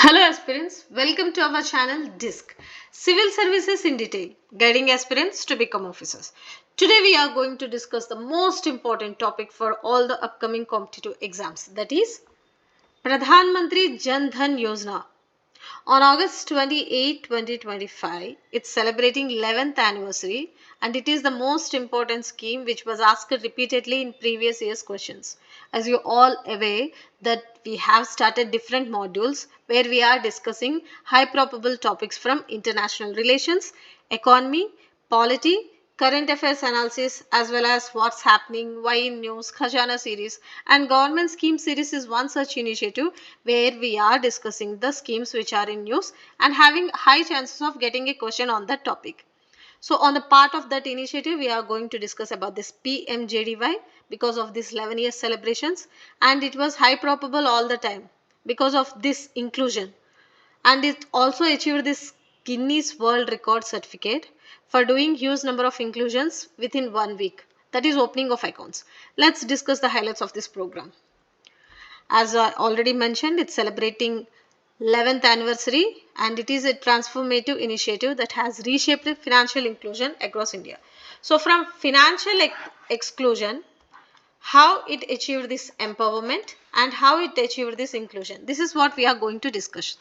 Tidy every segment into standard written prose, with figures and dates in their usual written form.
Hello aspirants, welcome to our channel DISC, Civil Services in Detail, guiding aspirants to become officers. Today we are going to discuss the most important topic for all the upcoming competitive exams, that is Pradhan Mantri Jan Dhan Yojana. On August 28, 2025, it's celebrating 11th anniversary and it is the most important scheme which was asked repeatedly in previous year's questions. As you all aware that we have started different modules where we are discussing high probable topics from international relations, economy, polity, current affairs analysis, as well as what's happening, why in news, Khajana series, and government scheme series is one such initiative where we are discussing the schemes which are in news and having high chances of getting a question on that topic. So on the part of that initiative, we are going to discuss about this PMJDY because of this 11 years celebrations, and it was high probable all the time because of this inclusion, and it also achieved this Guinness World Record certificate for doing huge number of inclusions within 1 week. That is opening of accounts. Let's discuss the highlights of this program. As I already mentioned, it's celebrating 11th anniversary and it is a transformative initiative that has reshaped financial inclusion across India. So from financial exclusion, how it achieved this empowerment and how it achieved this inclusion. This is what we are going to discuss.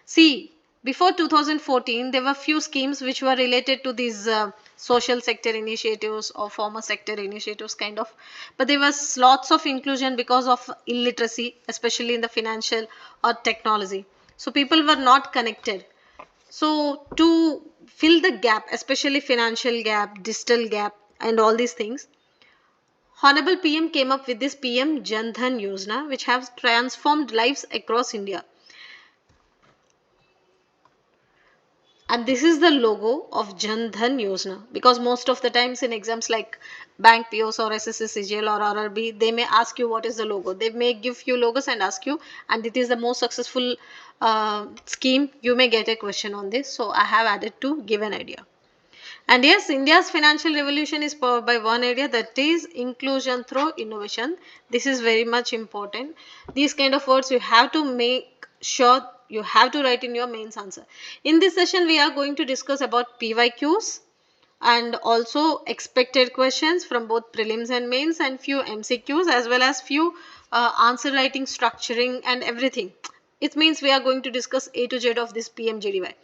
See, before 2014, there were few schemes which were related to these social sector initiatives or former sector initiatives kind of, but there was lots of inclusion because of illiteracy, especially in the financial or technology. So people were not connected. So to fill the gap, especially financial gap, digital gap, and all these things, Honorable PM came up with this PM Jan Dhan Yojana, which has transformed lives across India. And this is the logo of Jan Dhan Yojana, because most of the times in exams like Bank POs or SSC CGL or RRB, they may ask you what is the logo. They may give you logos and ask you, and it is the most successful scheme. You may get a question on this. So I have added to give an idea. And yes, India's financial revolution is powered by one area, that is inclusion through innovation. This is very much important. These kind of words you have to make sure you have to write in your mains answer. In this session, we are going to discuss about PYQs and also expected questions from both prelims and mains, and few MCQs, as well as few answer writing, structuring and everything. It means we are going to discuss A to Z of this PMJDY.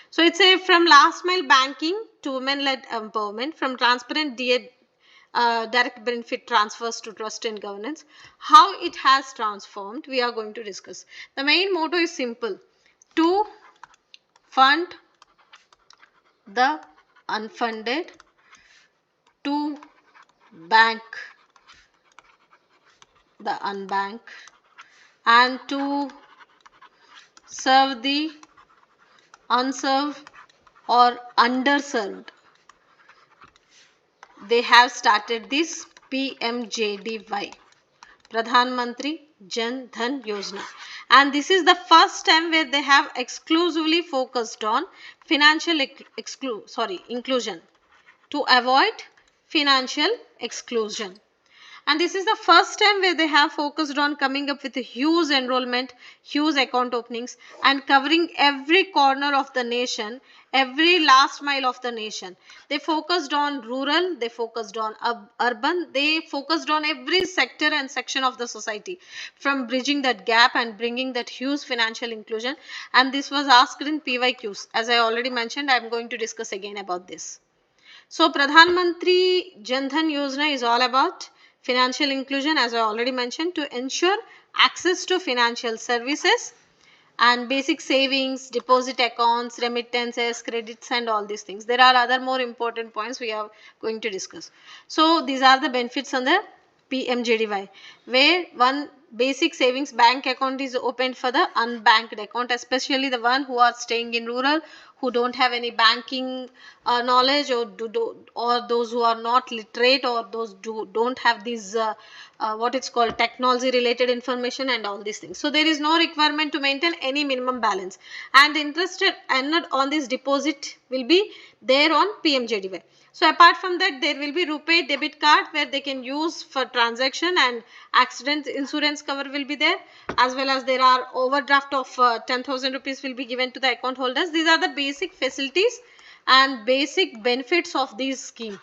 So it's a from last mile banking to women-led empowerment, from transparent direct benefit transfers to trust and governance. How it has transformed, we are going to discuss. The main motto is simple: to fund the unfunded, to bank the unbanked, and to serve the unserved or underserved. They have started this PMJDY, Pradhan Mantri Jan Dhan Yojana, and this is the first time where they have exclusively focused on financial inclusion to avoid financial exclusion. And this is the first time where they have focused on coming up with a huge enrollment, huge account openings, and covering every corner of the nation, every last mile of the nation. They focused on rural, they focused on urban, they focused on every sector and section of the society, from bridging that gap and bringing that huge financial inclusion. And this was asked in PYQs. As I already mentioned, I am going to discuss again about this. So Pradhan Mantri Jan Dhan Yojana is all about financial inclusion, as I already mentioned, to ensure access to financial services and basic savings, deposit accounts, remittances, credits and all these things. There are other more important points we are going to discuss. So these are the benefits on the PMJDY, where one basic savings bank account is opened for the unbanked account, especially the one who are staying in rural, who don't have any banking knowledge, or those who are not literate, or those who don't have these what it's called technology related information and all these things. So there is no requirement to maintain any minimum balance, and interest earned on this deposit will be there on PMJDY. So apart from that, there will be RuPay debit card where they can use for transaction and accident insurance cover will be there, as well as there are overdraft of 10,000 rupees will be given to the account holders. These are the basic facilities and basic benefits of this scheme.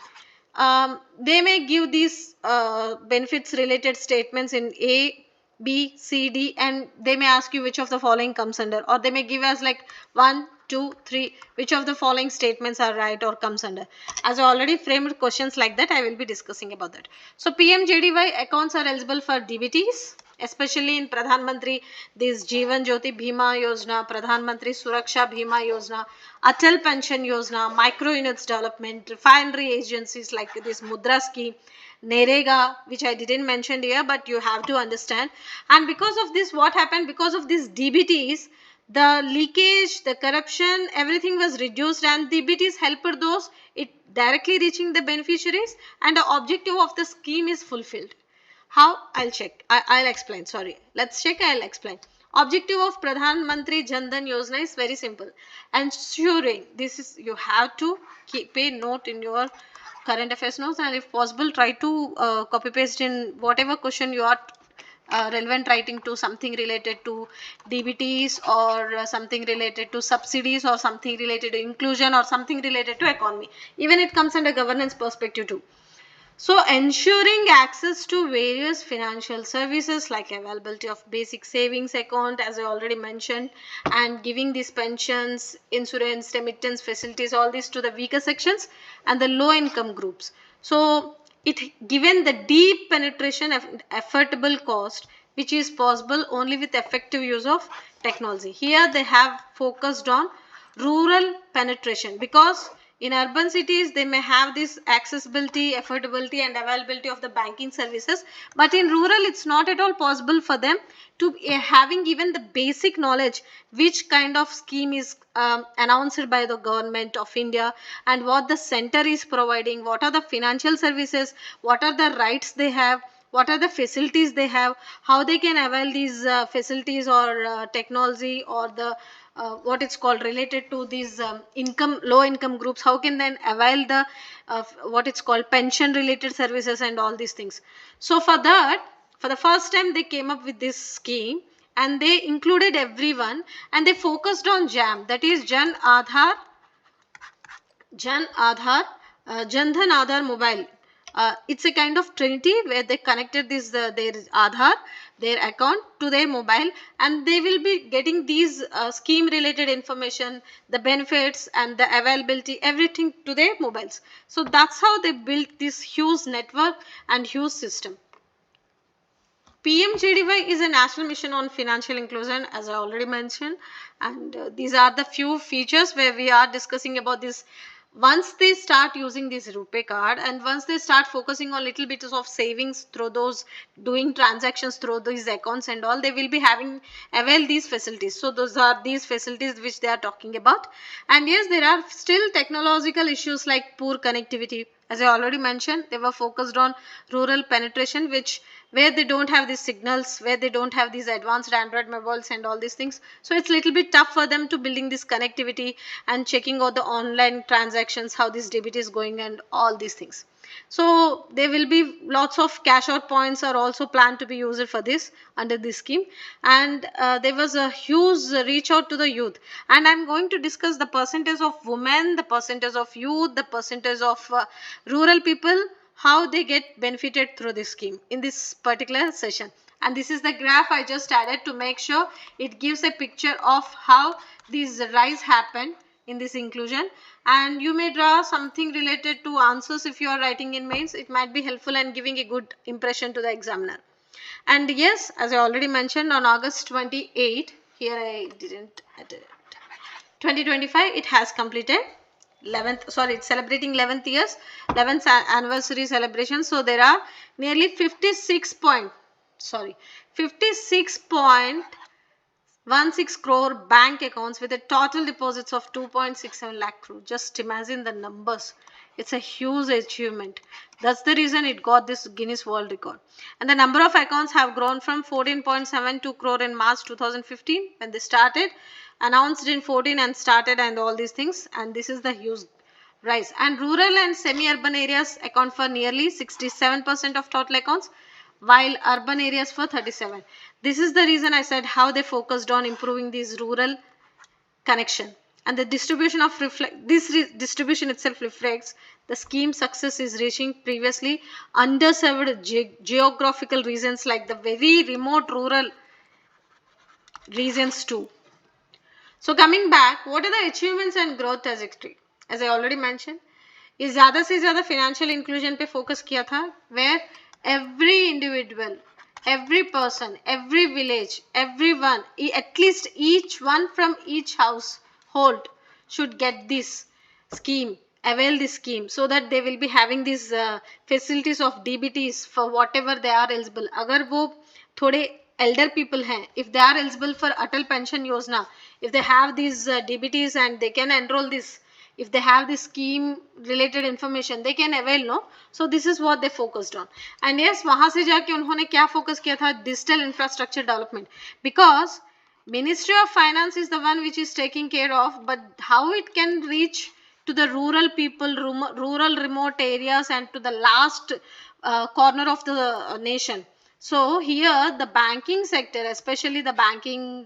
They may give these benefits related statements in A, B, C, D, and they may ask you which of the following comes under, or they may give us like 1, 2, 3, which of the following statements are right or comes under. As I already framed questions like that, I will be discussing about that. So PMJDY accounts are eligible for DBTs, especially in Pradhan Mantri, this Jeevan Jyoti Bhima Yojana, Pradhan Mantri Suraksha Bhima Yojana, Atal Pension Yojana, micro units development, refinery agencies like this Mudra scheme, Nerega, which I didn't mention here, but you have to understand. And because of this, what happened? Because of these DBTs, the leakage, the corruption, everything was reduced, and DBTs helped those it directly reaching the beneficiaries, and the objective of the scheme is fulfilled. How? I'll check. I'll explain. Sorry. Let's check. I'll explain. Objective of Pradhan Mantri Jan Dhan Yojana is very simple. Ensuring, this is, you have to pay note in your current affairs notes, and if possible try to copy paste in whatever question you are relevant writing to, something related to DBTs, or something related to subsidies, or something related to inclusion, or something related to economy. Even it comes under governance perspective too. So ensuring access to various financial services like availability of basic savings account, as I already mentioned, and giving these pensions, insurance, remittance facilities, all these to the weaker sections and the low income groups. So it given the deep penetration of affordable cost, which is possible only with effective use of technology. Here they have focused on rural penetration, because in urban cities they may have this accessibility, affordability and availability of the banking services, but in rural it's not at all possible for them to having even the basic knowledge which kind of scheme is announced by the government of India, and what the center is providing, what are the financial services, what are the rights they have, what are the facilities they have, how they can avail these facilities or technology, or the what it's called related to these low income groups, how can then avail the what it's called pension related services and all these things. So for that, for the first time they came up with this scheme, and they included everyone, and they focused on JAM, that is Jan Aadhar, Jan Dhan Aadhar Mobile. It's a kind of trinity where they connected this their Aadhar, their account to their mobile, and they will be getting these scheme related information, the benefits and the availability, everything to their mobiles. So that's how they built this huge network and huge system. PMJDY is a national mission on financial inclusion, as I already mentioned, and these are the few features where we are discussing about this. Once they start using this RuPay card, and once they start focusing on little bits of savings through those doing transactions through these accounts and all, they will be having avail these facilities. So those are these facilities which they are talking about. And yes, there are still technological issues like poor connectivity. As I already mentioned, they were focused on rural penetration, which where they don't have these signals, where they don't have these advanced Android mobiles and all these things. So it's a little bit tough for them to building this connectivity and checking out the online transactions, how this debit is going and all these things. So there will be lots of cash out points are also planned to be used for this under this scheme. And there was a huge reach out to the youth, and I'm going to discuss the percentage of women, the percentage of youth, the percentage of rural people, how they get benefited through this scheme in this particular session. And this is the graph I just added to make sure it gives a picture of how this rise happened in this inclusion. And you may draw something related to answers if you are writing in mains. It might be helpful and giving a good impression to the examiner. And yes, as I already mentioned, on August 28, here I didn't add it, 2025, it has completed 11th, sorry, it's celebrating 11th years, 11th anniversary celebration. So there are nearly 56.16 crore bank accounts with a total deposits of 2.67 lakh crore. Just imagine the numbers. It's a huge achievement. That's the reason it got this Guinness World Record. And the number of accounts have grown from 14.72 crore in March 2015 when they started, announced in 14 and started and all these things. And this is the huge rise. And rural and semi-urban areas account for nearly 67% of total accounts, while urban areas for 37. This is the reason I said how they focused on improving these rural connection, and the distribution of distribution itself reflects the scheme success is reaching previously underserved geographical regions like the very remote rural regions too. So coming back, what are the achievements and growth trajectory? As I already mentioned, ये ज़्यादा से ज़्यादा financial inclusion पे focus किया था, where every individual, every person, every village, everyone, at least each one from each household should get this scheme, avail this scheme, so that they will be having these facilities of DBTs for whatever they are eligible. अगर वो थोड़े elder people हैं, if they are eligible for Atal Pension Yojana, if they have these DBTs and they can enroll this, if they have this scheme related information, they can avail, no? So this is what they focused on. And yes, वहाँ से जाके उन्होंने क्या focus किया था? Digital infrastructure development, because Ministry of Finance is the one which is taking care of, but how it can reach to the rural people, rural remote areas, and to the last corner of the nation. So here the banking sector, especially the banking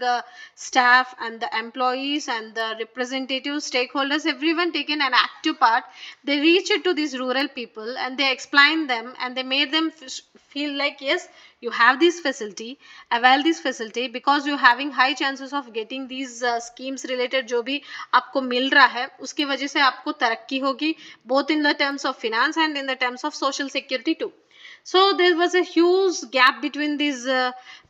staff and the employees and the representatives, stakeholders, everyone taken an active part. They reach it to these rural people and they explain them and they made them feel like, yes, you have this facility, avail this facility, because you're having high chances of getting these schemes related जो भी आपको मिल रहा है, उसकी वजह से आपको तरक्की होगी, both in the terms of finance and in the terms of social security too. So there was a huge gap between this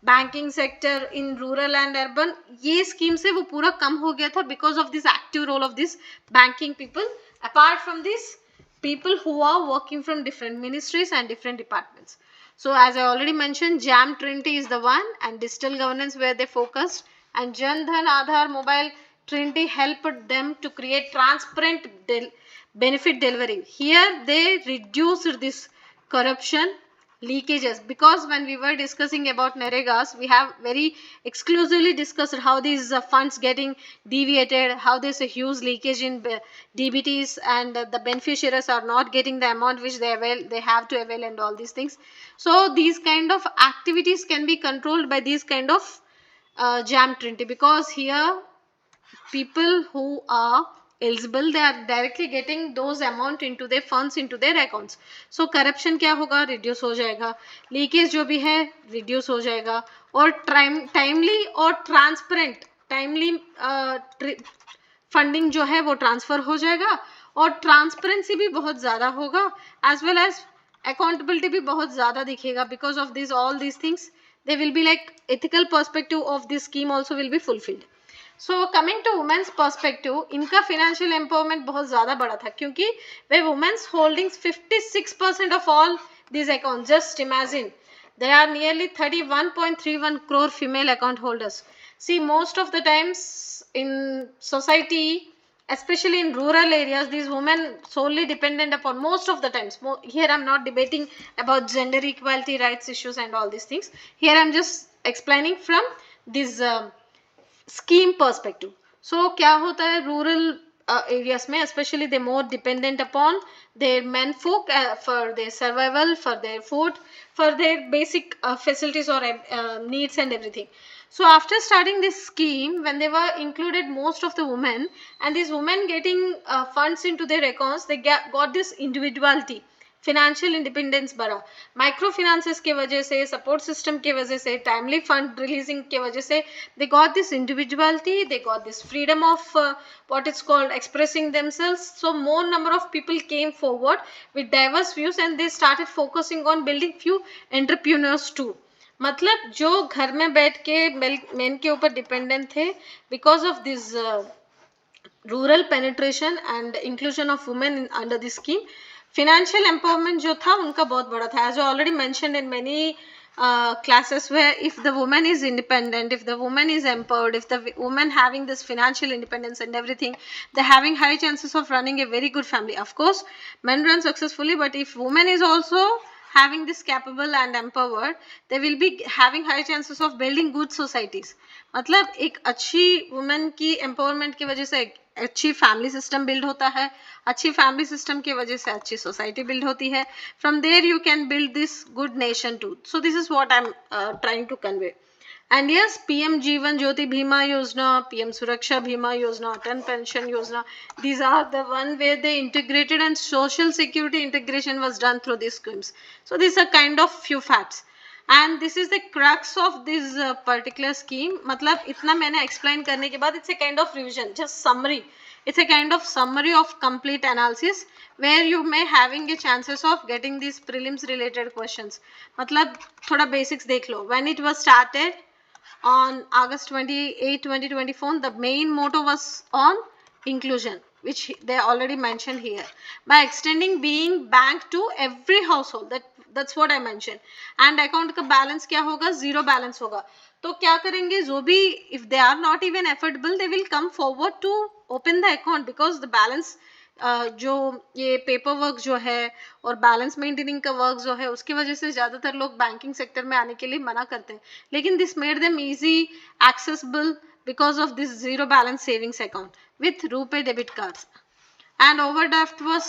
banking sector in rural and urban. ये scheme से वो पूरा कम हो गया था because of this active role of this banking people. Apart from this, people who are working from different ministries and different departments. So as I already mentioned, JAM Trinity is the one, and digital governance where they focused, and Jan Dhan Aadhaar Mobile Trinity helped them to create transparent benefit delivery. Here they reduced this corruption leakages, because when we were discussing about Naregas, we have very exclusively discussed how these funds getting deviated, how there's a huge leakage in DBTs, and the beneficiaries are not getting the amount which they have to avail, and all these things. So these kind of activities can be controlled by these kind of JAM Trinity, because here people who are eligible, they are directly getting those amount into their funds, into their accounts. So corruption क्या होगा? Reduce हो जाएगा, leakage जो भी है reduce हो जाएगा, और timely और transparent timely funding जो है वो transfer हो जाएगा, और transparency भी बहुत ज़्यादा होगा, as well as accountability भी बहुत ज़्यादा दिखेगा. Because of this, all these things, they will be like ethical perspective of this scheme also will be fulfilled. So coming to women's perspective, इनका financial empowerment बहुत ज़्यादा बड़ा था, क्योंकि वे women's holdings 56% of all these accounts. Just imagine, there are nearly 31.31 crore female account holders. See, most of the times in society, especially in rural areas, these women solely dependent upon, most of the times. Here I'm not debating about gender equality, rights issues and all these things. Here I'm just explaining from this scheme perspective. So क्या होता है rural areas में, especially they more dependent upon their men folk for their survival, for their food, for their basic facilities or needs and everything. So after starting this scheme, when they were included most of the women, and these women getting funds into their accounts, they got this individuality, financial independence बढ़ा. Micro finances के वजह से, support system के वजह से, timely fund releasing के वजह से, they got this individuality, they got this freedom of what it's called expressing themselves. So more number of people came forward with diverse views, and they started focusing on building few entrepreneurs too. मतलब जो घर में बैठ के main के ऊपर dependent थे, because of this rural penetration and inclusion of women under this scheme, financial empowerment जो था उनका बहुत बड़ा था. As I already mentioned in many classes, where if the woman is independent, if the woman is empowered, if the woman having this financial independence and everything, they're having high chances of running a very good family. Of course, men run successfully, but if woman is also having this capable and empowered, they will be having high chances of building good societies. मतलब एक अच्छी women की empowerment की वजह से अच्छी family system build होता है, अच्छी फैमिली सिस्टम की वजह से अच्छी सोसाइटी बिल्ड होती है. From there you can build this good nation too. So this is what I am trying to convey. And yes, PM Jeevan Jyoti Bima Yojana, PM Suraksha Bima Yojana, Atal Pension Yojana, these are the one where they integrated and social security integration was done through these schemes. So these are kind of few facts. And this is the crux of this particular scheme. मतलब इतना मैंने explain करने के बाद it's a kind of revision, just summary. It's a kind of summary of complete analysis where you may having a chances of getting these prelims related questions. मतलब थोड़ा basics देख लो. When it was started on August 28, 2024, the main motto was on inclusion, which they already mentioned here. By extending being bank to every household, that's what I mentioned. And account का balance क्या होगा? Zero balance होगा. तो क्या करेंगे? जो भी if they are not even affordable, they will come forward to open the account because the balance जो ये पेपर वर्क जो है और बैलेंस मेंटेनिंग का वर्क जो है उसकी वजह से ज़्यादातर लोग बैंकिंग सेक्टर में आने के लिए मना करते हैं. लेकिन this made them easy accessible because of this zero balance savings account with RuPay debit cards. And overdraft was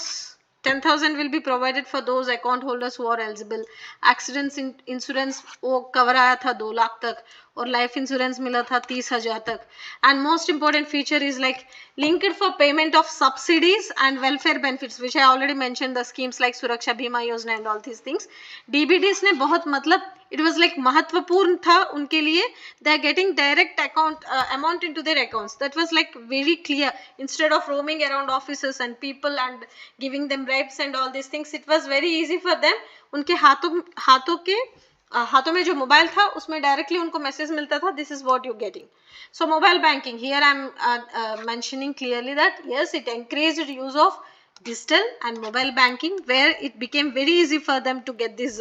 10,000 will be provided for those account holders who are eligible. Accidents insurance वो cover आया था 2 लाख तक और life insurance मिला था 30,000 तक. And most important feature is like linked for payment of subsidies and welfare benefits, which I already mentioned the schemes like Suraksha Bima Yojana and all these things. DBTs ने बहुत मतलब it was like महत्वपूर्ण था उनके लिए. They are getting direct amount into their accounts. That was like very clear. Instead of roaming around offices and people and giving them bribes and all these things, it was very easy for them. उनके हाथों में जो mobile था उसमें directly उनको message मिलता था, this is what you getting. So mobile banking here I am mentioning clearly that yes it encouraged use of digital and mobile banking where it became very easy for them to get this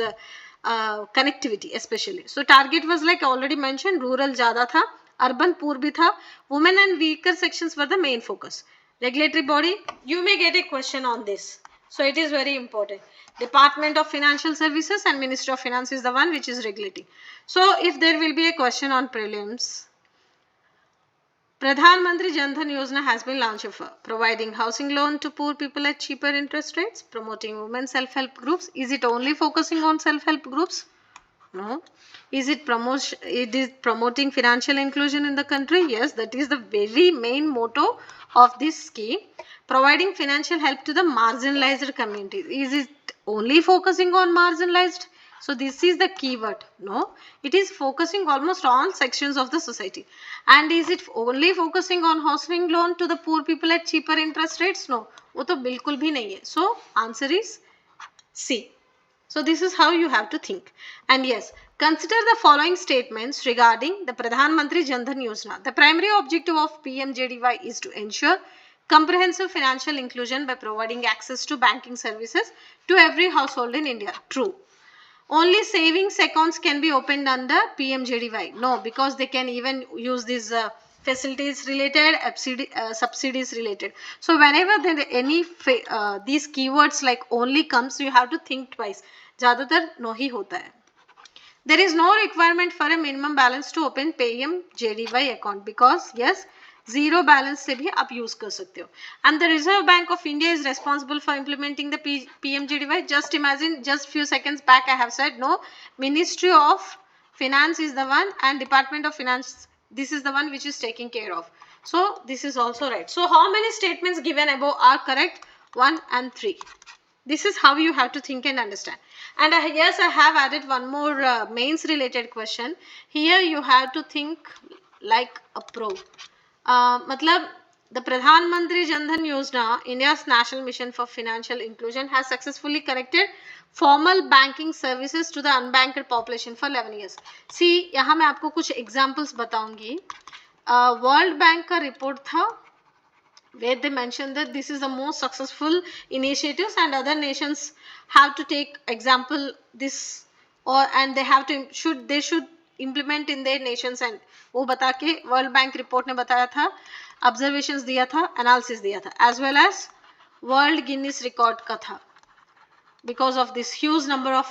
connectivity especially. So target was like already mentioned, rural ज़्यादा था, urban poor भी था, women and weaker sections were the main focus. Regulatory body, you may get a question on this, so it is very important. Department of Financial Services and Ministry of Finance is the one which is regulating. So if there will be a question on prelims, Pradhan Mantri Jan Dhan Yojana has been launched for providing housing loan to poor people at cheaper interest rates, promoting women self-help groups. Is it only focusing on self-help groups? No. Is it promoting financial inclusion in the country? Yes, that is the very main motto of this scheme. Providing financial help to the marginalized communities. Is it only focusing on marginalized? So this is the keyword. No, it is focusing almost all sections of the society. And is it only focusing on housing loan to the poor people at cheaper interest rates? No, वो तो बिल्कुल भी नहीं है. So answer is C. So this is how you have to think. And yes, consider the following statements regarding the Pradhan Mantri Jan Dhan Yojana. The primary objective of PMJDY is to ensure comprehensive financial inclusion by providing access to banking services to every household in India. True. Only savings accounts can be opened under PMJDY. No, because they can even use these facilities related, subsidies related. So whenever there any these keywords like only comes, you have to think twice. ज़्यादातर no ही होता है. There is no requirement for a minimum balance to open PMJDY account because yes, zero balance से भी आप use कर सकते हो. And the Reserve Bank of India is responsible for implementing the PMJDY. Just imagine, just few seconds back I have said no, Ministry of Finance is the one and Department of Finance, this is the one which is taking care of. So this is also right. So how many statements given above are correct? 1 and 3. This is how you have to think and understand. And yes, I have added one more mains related question. Here you have to think like a pro. मतलब the Pradhan Mantri Jan Dhan Yojana, India's national mission for financial inclusion, has successfully connected formal banking services to the unbanked population for 11 years. See, यहाँ मैं आपको कुछ examples बताऊंगी. World Bank का report था where they mentioned that this is the most successful initiatives and other nations have to take example this or and they have to should implement in their nations. And वो बता के world bank report ने बताया था, observations दिया था, analysis दिया था, as well as world Guinness record का था. because of this huge number of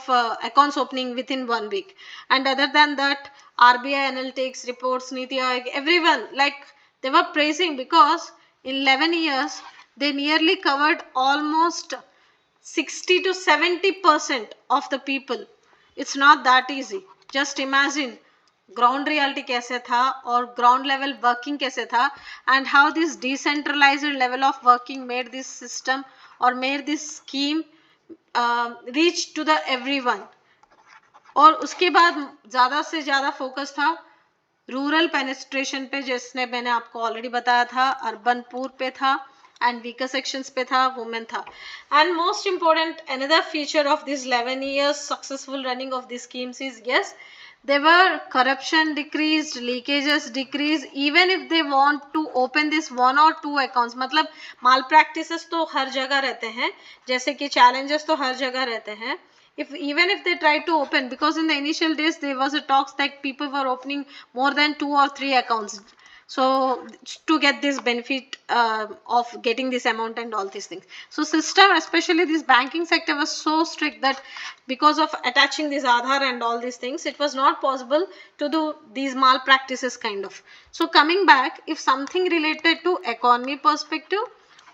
accounts opening within 1 week. And other than that, RBI analytics reports, Niti Aayog, everyone, like, they were praising because in 11 years they nearly covered almost 60 to 70% of the people. It's not that easy. Just imagine ground reality कैसे था और ground level working कैसे था, and how this decentralised level of working made this system और made this scheme reach to the everyone. और उसके बाद ज़्यादा से ज़्यादा फोकस था रूरल पेनिस्ट्रेशन पे, जिसने मैंने आपको ऑलरेडी बताया था, अर्बन पुअर पे था, एंड वीकर सेक्शंस पे था, वुमेन था. And most important another feature of this 11 years successful running of this schemes is, yes, they were corruption decreased, leakages decreased, even if they want to open this 1 or 2 accounts. मतलब माल practices तो हर जगह रहते हैं, जैसे कि challenges तो हर जगह रहते हैं. Even if they try to open, because in the initial days there was a talks that people were opening more than 2 or 3 accounts, so to get this benefit of getting this amount and all these things. So system, especially this banking sector, was so strict that because of attaching this Aadhaar and all these things, it was not possible to do these malpractices kind of. So coming back, if something related to economy perspective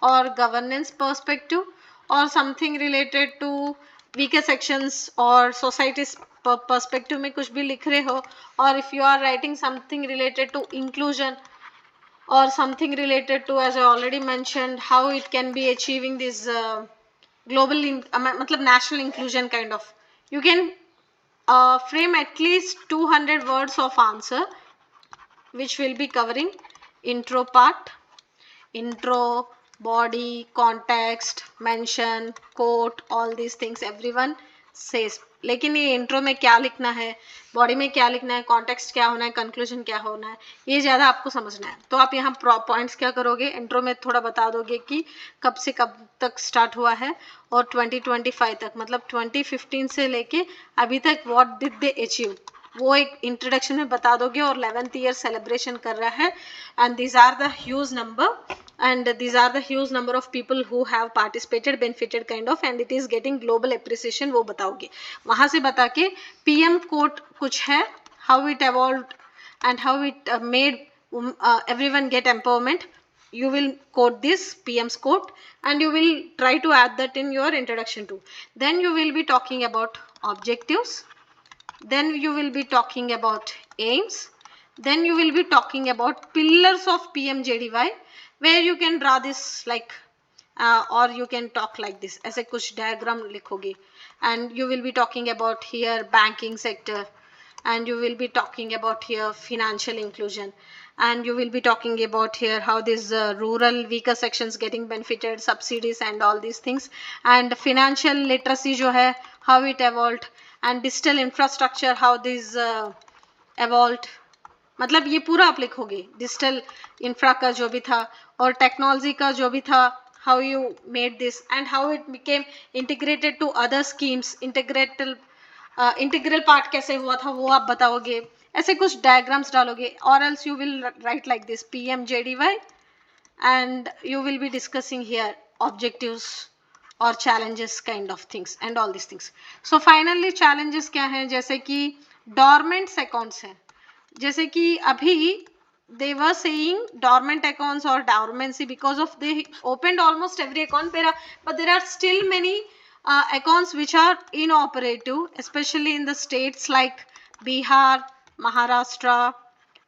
or governance perspective or something related to weaker sections or society's perspective में कुछ भी लिख रहे हो, or if you are writing something related to inclusion or something related to, as I already mentioned, how it can be achieving this global मतलब national inclusion kind of, you can frame at least 200 words of answer, which will be covering intro part, intro, body, context, mention, quote, all these things everyone says. लेकिन ये intro में क्या लिखना है, body में क्या लिखना है, कॉन्टेक्स्ट क्या होना है, कंक्लूजन क्या होना है, ये ज़्यादा आपको समझना है. तो आप यहाँ पॉइंट्स क्या करोगे, इंट्रो में थोड़ा बता दोगे कि कब से कब तक स्टार्ट हुआ है और 2025 तक, मतलब 2015 से लेके अभी तक व्हाट डिड दे अचीव, वो एक इंट्रोडक्शन में बता दोगे. और 11th ईयर सेलिब्रेशन कर रहा है, and these are the huge number, and these are the huge number of people who have participated, benefited kind of, and it is getting global appreciation, वो बताओगे. वहाँ से बता के PM quote कुछ है, how it evolved and how it made everyone get empowerment, you will quote this PM's quote and you will try to add that in your introduction too. Then you will be talking about objectives, then you will be talking about aims, then you will be talking about pillars of PMJDY, where you can draw this like or you can talk like this, ऐसे कुछ diagram लिखोगे. And you will be talking about here banking sector, and you will be talking about here financial inclusion, and you will be talking about here how these rural weaker sections getting benefited, subsidies and all these things, and financial literacy जो है how it evolved, and digital infrastructure how these evolved. मतलब ये पूरा आप लिखोगे, digital infra का जो भी था और टेक्नोलॉजी का जो भी था, how you made this and how it became integrated to other schemes, integral part कैसे हुआ था वो आप बताओगे. ऐसे कुछ डायग्राम्स डालोगे, और else you will write like this PMJDY and you will be discussing here objectives or challenges kind of things and all these things. So finally challenges क्या हैं, जैसे कि dormant accounts हैं, जैसे कि अभी they were saying dormant accounts or dormancy because of they opened almost every account, but there are still many accounts which are inoperative, especially in the states like Bihar, Maharashtra,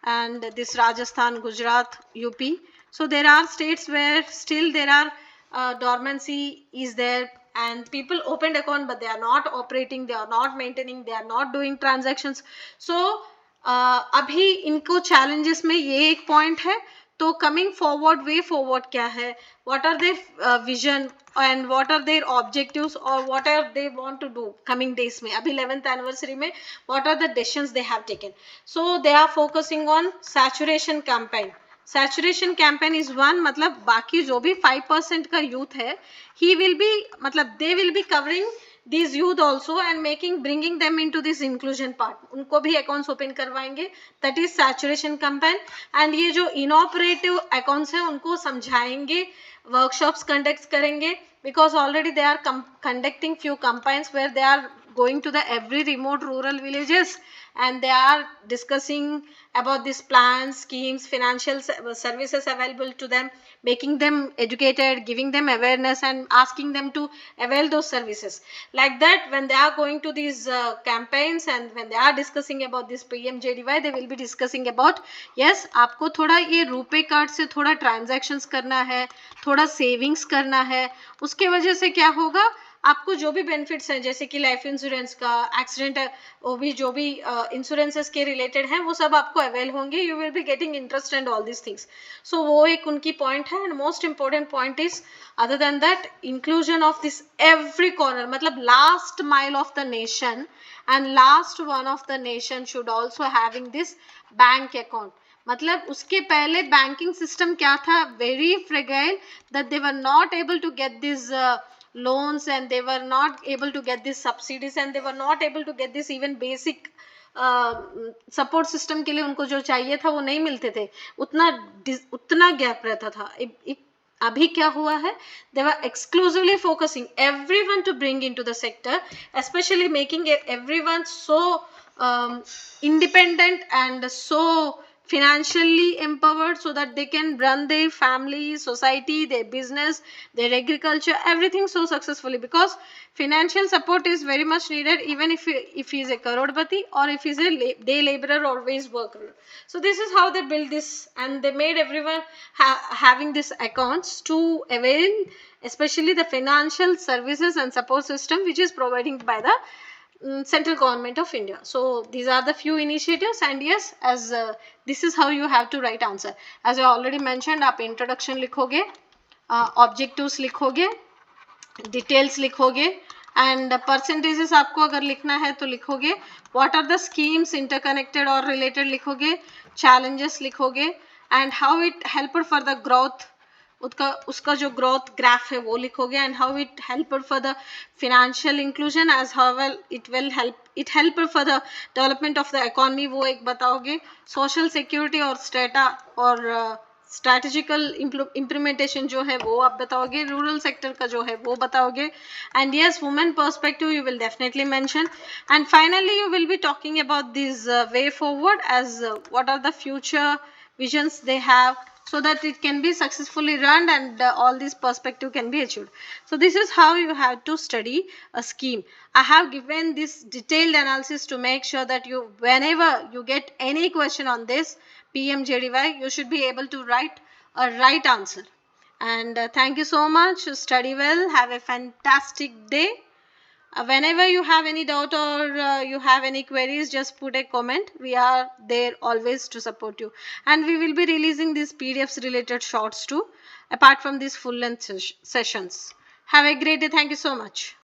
and this Rajasthan, Gujarat, UP. So there are states where still there are dormancy is there, and people opened account but they are not operating, they are not maintaining, they are not doing transactions. So अभी इनको challenges में ये एक point है. तो coming forward, way forward क्या है, what are their vision and what are their objectives or what are they want to do coming days में, अभी 11th anniversary में what are the decisions they have taken. So they are focusing on saturation campaign. Saturation campaign is one, मतलब बाकी जो भी 5% का youth है, he will be, मतलब they will be covering these youth also and bringing them into this inclusion part. उनको भी accounts open करवाएंगे, that is saturation campaign. and ये जो inoperative accounts है उनको समझाएंगे, workshops conduct करेंगे, because already they are conducting few campaigns where they are going to the every remote rural villages, and they are discussing about these plans, schemes, financial services available to them, making them educated, giving them awareness, and asking them to avail those services. Like that, when they are going to these campaigns, and when they are discussing about this PMJDY, they will be discussing about, yes, आपको थोड़ा ये RuPay card से थोड़ा transactions करना है, थोड़ा savings करना है, उसके वजह से क्या होगा, आपको जो भी बेनिफिट्स हैं, जैसे कि लाइफ इंश्योरेंस का, एक्सीडेंट, वो भी जो भी इंश्योरेंसेस के रिलेटेड हैं, वो सब आपको अवेल होंगे. You will be getting interest and all this things. So वो एक उनकी पॉइंट है. And most important point is, other than that, inclusion of this every corner, मतलब last mile of the nation and last one of the nation should also having this bank account. मतलब उसके पहले banking system क्या था, very fragile, that they were not able to get these loans, and they were not able to get these subsidies, and they were not able to get this even basic support system के लिए उनको जो चाहिए था वो नहीं मिलते थे, उतना गैप रहता था. अभी क्या हुआ है, they were exclusively focusing everyone to bring into the sector, especially making everyone so independent and so financially empowered, so that they can run their family, society, their business, their agriculture, everything so successfully, because financial support is very much needed, even if he is a karodpati or if he is a day laborer or wage worker. So this is how they build this, and they made everyone having these accounts to avail, especially the financial services and support system which is providing by the central government of India. So these are the few initiatives, and yes, as this is how you have to write answer. As I already mentioned, आप introduction लिखोगे, objectives लिखोगे, details लिखोगे, and percentages आपको अगर लिखना है तो लिखोगे, what are the schemes interconnected और रिलेटेड लिखोगे, चैलेंजेस लिखोगे, and how it help for the growth, उसका जो ग्रोथ ग्राफ है वो लिखोगे, and how it help for the financial inclusion, as how well it help for the development of the economy, वो एक बताओगे, सोशल सिक्योरिटी और स्टेटा और स्ट्रैटेजिकल इम्प्लीमेंटेशन जो है वो आप बताओगे, रूरल सेक्टर का जो है वो बताओगे, and yes, women perspective you will definitely mention, and finally you will be talking about this way forward, as what are the future visions they have, so that it can be successfully run, and all these perspective can be achieved. So this is how you have to study a scheme. I have given this detailed analysis to make sure that you, whenever you get any question on this PMJDY, you should be able to write a right answer. And thank you so much. Study well. Have a fantastic day. Whenever you have any doubt or you have any queries, just put a comment. We are there always to support you, and we will be releasing these PDFs related shorts too, apart from these full length sessions. Have a great day. Thank you so much.